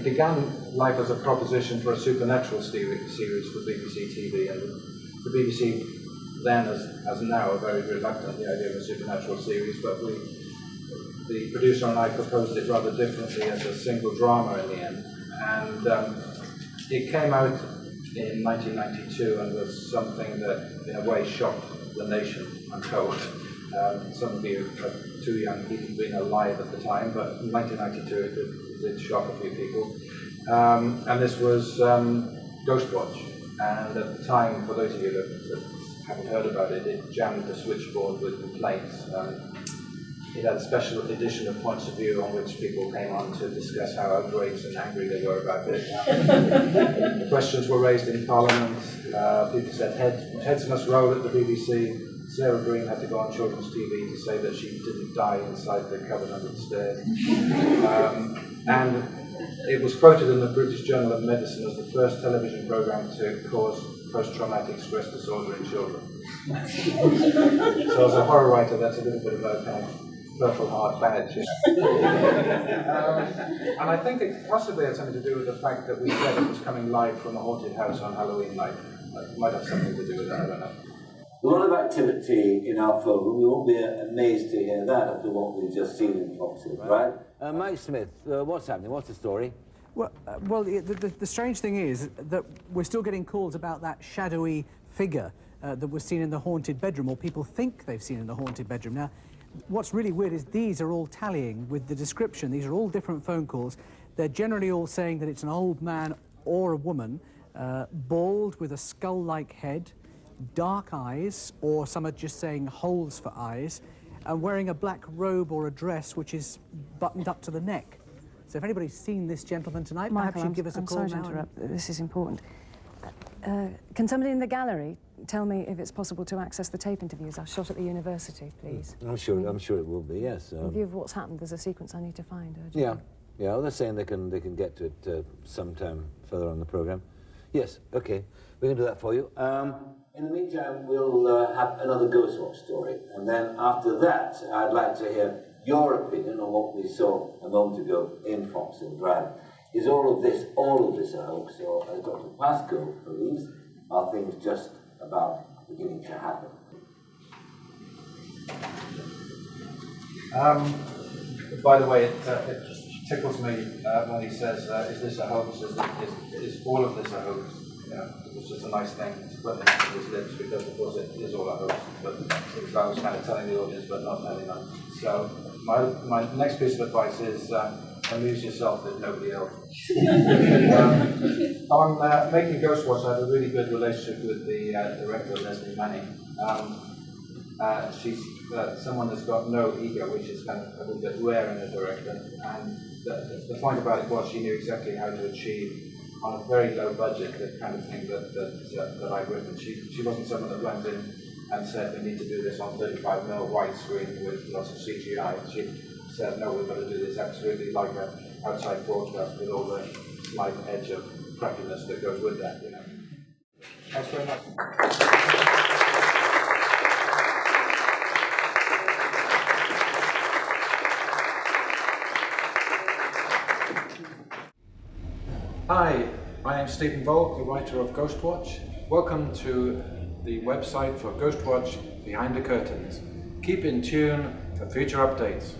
began life as a proposition for a supernatural series for BBC TV, and the BBC then, as now, are very reluctant the idea of a supernatural series, but the producer and I proposed it rather differently as a single drama in the end, and it came out in 1992 and was something that, in a way, shocked the nation, I'm told. Some of you are too young, even being alive at the time, but in 1992 it did shock a few people. And this was Ghostwatch, and at the time, for those of you that haven't heard about it, it jammed the switchboard with complaints. It had a special edition of points of view on which people came on to discuss how outraged and angry they were about it. The questions were raised in Parliament. People said heads must roll at the BBC. Sarah Green had to go on children's TV to say that she didn't die inside the cupboard under the stairs. And it was quoted in the British Journal of Medicine as the first television programme to cause post-traumatic stress disorder in children. So as a horror writer, that's a little bit of a kind of Purple Heart badge. And I think it possibly had something to do with the fact that we said it was coming live from a haunted house on Halloween night. It might have something to do with that, I don't know. A lot of activity in our film. We won't be amazed to hear that after what we've just seen in Foxes, right? Mike Smith, what's happening? What's the story? Well, the strange thing is that we're still getting calls about that shadowy figure that was seen in the haunted bedroom, or people think they've seen in the haunted bedroom. Now, what's really weird is these are all tallying with the description. These are all different phone calls. They're generally all saying that it's an old man or a woman, bald with a skull-like head, dark eyes, or some are just saying holes for eyes, and wearing a black robe or a dress which is buttoned up to the neck. So if anybody's seen this gentleman tonight, Michael, perhaps you'd give us a call now. I'm sorry to interrupt. This is important. Can somebody in the gallery tell me if it's possible to access the tape interviews I shot at the university, please? I'm sure it will be, yes. In view of what's happened, there's a sequence I need to find urgently. Yeah. Well, they're saying they can get to it sometime further on the programme. Yes, okay, we can do that for you. In the meantime, we'll have another Ghostwatch story, and then after that, I'd like to hear your opinion on what we saw a moment ago in Fox and Drive. Is all of this a hoax, or as Dr. Pascoe believes, are things just about beginning to happen? By the way, it tickles me when he says, is this a hoax? Is all of this a hoax? You know, it was just a nice thing to put into his lips, because of course it is all a hoax, but I was kind of telling the audience but not telling them. So my next piece of advice is amuse yourself if nobody else. On making Ghostwatch, I had a really good relationship with the director, Leslie Manning. She's someone that's got no ego, which is kind of a little bit rare in a director. And the point about it was she knew exactly how to achieve, on a very low budget, the kind of thing that I've written. She wasn't someone that went in and said, we need to do this on 35mm widescreen with lots of CGI. She said, no, we've got to do this absolutely like an outside broadcast with all the slight edge of crappiness that goes with that, you know. Thanks very much. Hi, my name's Stephen Volk, the writer of Ghostwatch. Welcome to the website for Ghostwatch Behind the Curtains. Keep in tune for future updates.